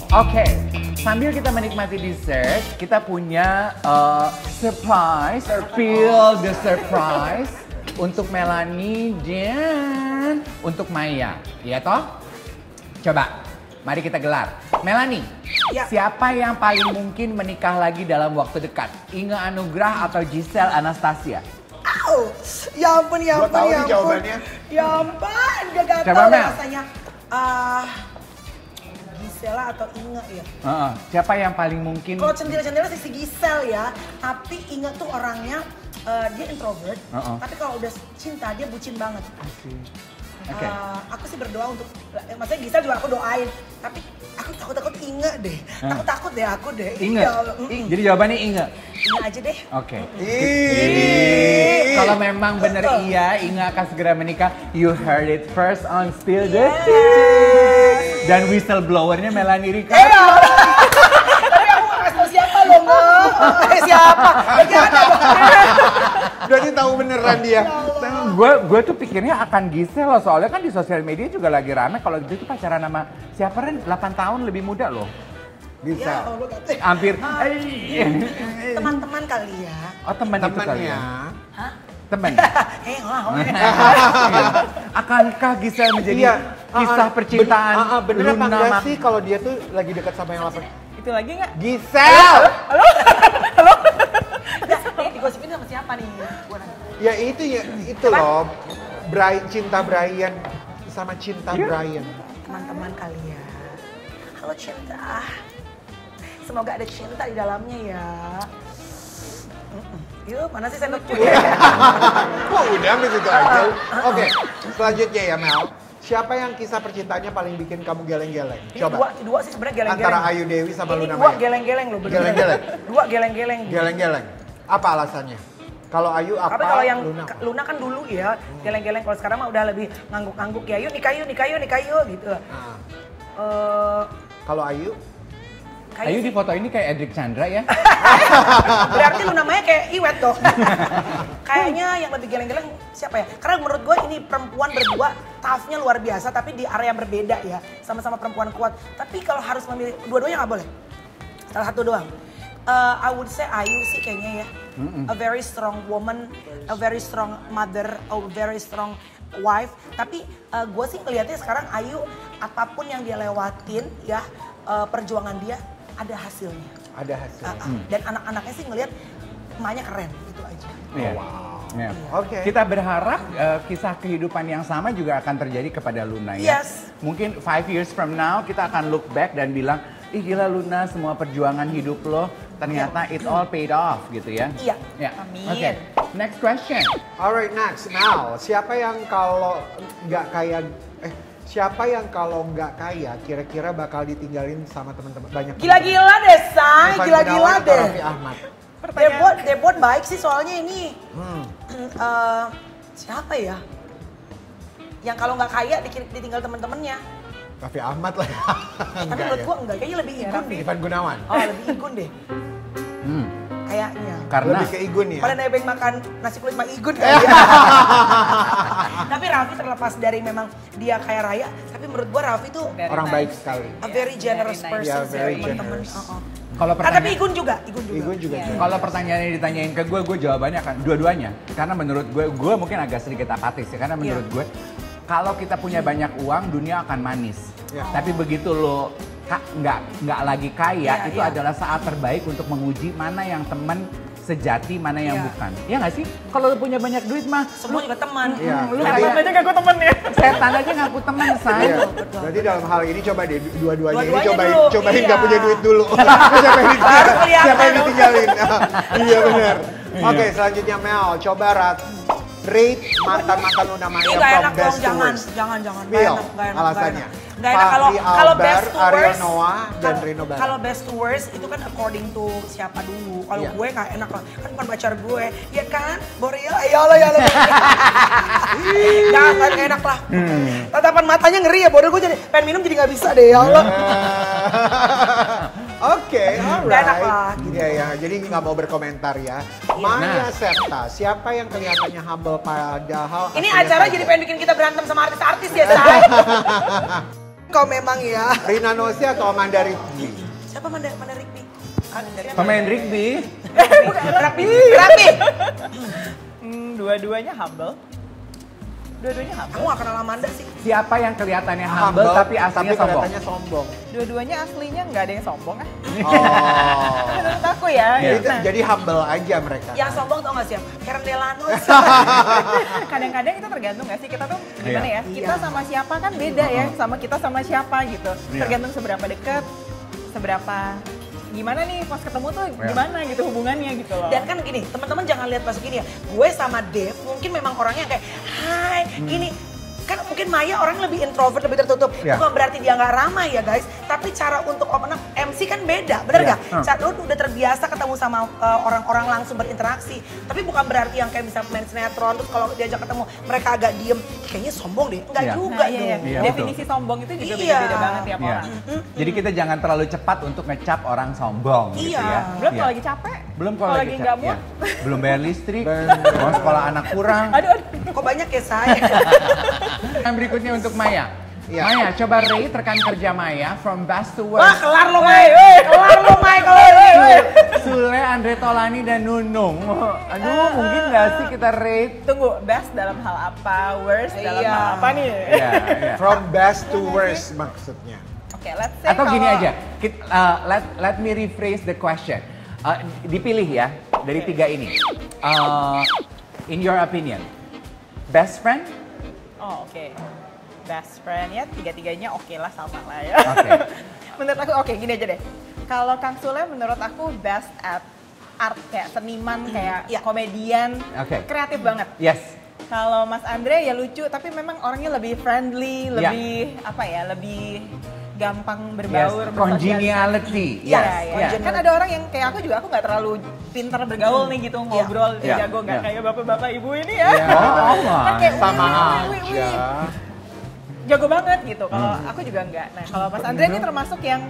Oke, sambil kita menikmati dessert, kita punya surprise, feel the surprise untuk Melanie dan untuk Maya. Iya toh? Coba, mari kita gelar. Melanie, Ya. siapa yang paling mungkin menikah lagi dalam waktu dekat? Inga Anugrah atau Giselle Anastasia? Au, ya ampun, ya Gua ampun, tahu ya nih ampun. jawabannya. Ya ampun, gak gatel Coba, deh Mel. rasanya. Gisela atau Inga ya? Siapa yang paling mungkin? Kalau centil-centil si Gisel ya, tapi Inga tuh orangnya dia introvert, tapi kalau udah cinta dia bucin banget. Oke. Aku sih berdoa untuk, maksudnya Gisel juga aku doain, tapi aku takut Inga deh, takut deh aku deh. Inga. Ya Allah. Jadi jawabannya Inga. Inga aja deh. Oke. Ih. Kalau memang bener iya, Inga akan segera menikah. You heard it first on Spill the Yes. Tea. Dan whistleblowernya Melanie Rika. Tapi aku gak kasih tau siapa loh, Mbak. Siapa? Berarti ada dong. Berarti tahu beneran dia. Gue tuh pikirnya akan Giselle loh, soalnya kan di sosial media juga lagi rame kalau dia tuh pacaran sama siapa Ren, 8 tahun lebih muda loh. Bisa. Ya Allah, gak tahu. Hampir. Teman-teman kali ya. Oh teman itu kali Temannya. ya? Hah? Teman. Wah. Akankah Giselle menjadi Iya. kisah percintaan Bener apa Luna enggak Mak- sih kalau dia tuh lagi dekat sama yang lapar? Itu lagi nggak? Giselle! Ini digosipin sama siapa nih? Ya itu loh. Cinta Brian sama cinta Brian. Teman-teman kali ya. Halo cinta. Semoga ada cinta di dalamnya ya. Yuk, mana sih sendoknya? Kok udah sampai situ aja? Oke, selanjutnya ya Mel. Siapa yang kisah percintaannya paling bikin kamu geleng-geleng? Ini Coba. dua sih sebenarnya geleng-geleng. Antara Ayu Dewi sama Ini Luna dua Maya. geleng-geleng loh, bener. Geleng-geleng? Dua geleng-geleng. Geleng-geleng. Apa alasannya? Kalau Ayu apa? Tapi kalau yang Luna? Luna kan dulu ya, geleng-geleng. Kalau sekarang mah udah lebih ngangguk-ngangguk ya. Yuk nikah yuk gitu. Ah. Kalau Ayu? Ayu di foto ini kayak Edric Chandra ya? Berarti Luna Maya kayak Iwet dong. Kayaknya yang lebih geleng-geleng siapa ya? Karena menurut gue ini perempuan berdua tough-nya luar biasa, tapi di area yang berbeda ya. Sama-sama perempuan kuat. Tapi kalau harus memilih, dua-duanya nggak boleh. Salah satu doang. I would say Ayu sih kayaknya ya. A very strong woman, a very strong mother, a very strong wife. Tapi gue sih ngelihatnya sekarang Ayu apapun yang dia lewatin ya, perjuangan dia ada hasilnya. Ada hasil. Dan anak-anaknya sih ngelihat emaknya keren, itu aja. Iya. Wow. Ya. Oke. Kita berharap kisah kehidupan yang sama juga akan terjadi kepada Luna ya. Yes. Mungkin 5 years from now kita akan look back dan bilang, ih gila Luna, semua perjuangan hidup lo ternyata it all paid off gitu ya. Iya. Ya. Amin. Oke. Next question. Alright, next. Mel, siapa yang kalau nggak kaya siapa yang kalau nggak kaya kira-kira bakal ditinggalin sama teman-teman banyak? Gila-gila deh, Say. Irfan Gila-gila Gunawan atau deh. Raffi Ahmad. Debot baik sih soalnya ini. Siapa ya? Yang kalau nggak kaya ditinggal temen-temennya. Raffi Ahmad lah ya. Tapi Enggak menurut ya. gua enggak, kayaknya lebih Igun deh. Irfan Gunawan. Oh, lebih Igun deh. Kayaknya. Karena Lebih ke Igun ya. Pada nebeng makan nasi kulit sama Igun kali ya. Tapi Raffi terlepas dari memang dia kaya raya, tapi menurut gua Raffi tuh Orang baik sekali. a very generous Very nice. person Yeah, sih very teman-teman. generous. kalau Tapi pertanyaan Igun juga. Igun juga. kalau pertanyaannya ditanyain ke gue jawabannya akan dua-duanya. Karena menurut gue mungkin agak sedikit apatis ya. Karena menurut gue kalau kita punya banyak uang, dunia akan manis. Ya. Tapi begitu lo nggak lagi kaya, Iya, itu iya. adalah saat terbaik untuk menguji mana yang teman sejati, mana yang Iya. bukan. Iya nggak sih? Kalau lo punya banyak duit mah, Semua juga teman. Iya. lu Jadi- setan aja ngaku temen ya. Setan aja ngaku temen, say. Iya. Berarti dalam hal ini coba deh dua-duanya ini Dua-duanya dulu, cobain iya. nggak punya duit dulu. Siapa yang ditinggalin? Harus kelihatan Siapa yang dong. ditinggalin? Iya benar. Oke, selanjutnya Mel, coba rate mantan-mantan Luna Maya Ini gak from enak dong, best to jangan, worst. jangan. Mil, Gak enak, alasannya. Gak enak kalau Fahri best Albar, to Ariel worst. Noah, dan Rino Baran. Kalau best to worst itu kan according to siapa dulu. Kalau Iya. gue gak enak lah, kan bukan pacar gue. Ya kan, Boreal, ya Allah. Jangan, gak enak lah. Tatapan matanya ngeri ya, Borel gue jadi pengen minum jadi gak bisa deh, ya Allah. Oke, Gak alright. enak lah, gitu. Iya ya, jadi nggak mau berkomentar ya. Maya Septa, siapa yang kelihatannya humble padahal Ini aslinya acara saja? jadi pengen bikin kita berantem sama artis-artis ya, Say. Kau memang ya. Rina Nose atau Amanda Ritchie? Siapa Manda Rigby? Pemain rugby. Rapi. Dua-duanya humble. Dua-duanya humble. Aku gak kenal Amanda sih. Siapa yang kelihatannya humble tapi aslinya sombong? kelihatannya sombong. Dua-duanya aslinya nggak ada yang sombong ah. Oh. Menurut aku ya. Jadi humble aja mereka. Yang sombong tau gak siapa? Karen Delano. Kadang-kadang itu tergantung nggak sih kita tuh gimana ya? Kita Iya. sama siapa kan beda ya, sama kita sama siapa gitu. Iya. Tergantung seberapa deket, seberapa gimana nih pas ketemu tuh gimana gitu hubungannya gitu loh. Dan kan gini, teman-teman jangan lihat pas gini ya. Gue sama Dev mungkin memang orangnya kayak, hai, gini. Kan mungkin Maya orang lebih introvert, lebih tertutup. Ya. Bukan berarti dia nggak ramai ya guys. Tapi cara untuk open up MC kan beda, bener Ya. nggak? Saat lu udah terbiasa ketemu sama orang-orang langsung berinteraksi. Tapi bukan berarti yang kayak bisa main sinetron, terus kalau diajak ketemu mereka agak diem, kayaknya sombong deh. Enggak Ya. juga Nah, iya, dong. Iya, definisi sombong itu juga Iya. beda-beda banget tiap Iya. orang. Jadi kita jangan terlalu cepat untuk ngecap orang sombong gitu Iya. ya. Belum Iya. kalau lagi capek. Belum kalau lagi nggak capek, mood. ya. Belum bayar listrik, mau sekolah anak kurang. Aduh. Kok banyak ya saya? Yang berikutnya untuk Maya. Iya. Maya, coba rate rekan kerja Maya from best to Wah worst. kelar lo Mai, kelar lo Mai kalau ini. Sule, Andre Tolani, dan Nunung. Aduh, mungkin nggak sih kita rate? Tunggu, best dalam hal apa, worst dalam Iya. hal apa nih? Iya, iya. From best to worst maksudnya. Oke, let's say Atau gini kalau- aja, let me rephrase the question. Dipilih ya dari tiga ini. In your opinion, best friend? Oh, oke. Best friend ya, tiga-tiganya oke lah sama lah ya. Oke. Menurut aku oke, gini aja deh. Kalau Kang Sule menurut aku best at art, kayak seniman, kayak Iya. komedian, Oke. kreatif banget. Yes. Kalau Mas Andre ya lucu, tapi memang orangnya lebih friendly, Iya. lebih apa ya, lebih gampang Yes. berbaur, Congeniality. Iya, Yes. iya. Kan ada orang yang kayak aku juga, aku nggak terlalu pintar bergaul nih gitu, ngobrol, Iya. jago, nggak Iya. kayak bapak-bapak ibu ini ya. Iya. Oh, Kan kayak Sama wih, aja. jago banget gitu. Kalau aku juga enggak. Nah, kalau Mas Andre ini termasuk yang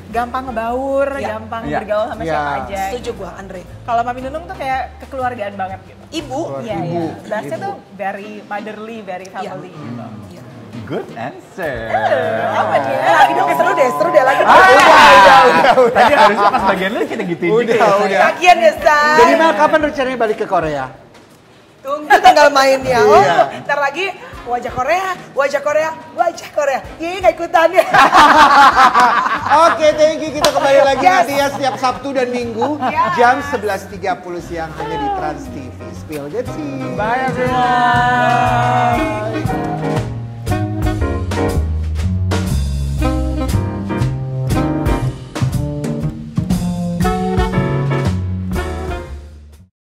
gampang ngebaur, Iya. gampang Iya. bergaul sama Iya. siapa aja. Setuju gua Andre. Kalau Mami Nunung tuh kayak kekeluargaan banget gitu. Ibu. Iya, Ibu. iya. Bahasnya Ibu. tuh very motherly, very family gitu. Iya. Good answer. Apa dia? Lagi dong, seru deh lagi. Tadi harusnya pas bagian lu kita gituin Udah, juga ya. udah. Bagian ya, Say. Jadi Mel kapan rencananya balik ke Korea? Tunggu tanggal mainnya. Oh, Iya. ntar lagi wajah Korea. Iya, nggak ikutan ya. Oke, thank you. Kita kembali lagi Yes. nanti ya setiap Sabtu dan Minggu Yes. jam 11.30 siang hanya di Trans TV. Spill the tea. Bye everyone. Bye.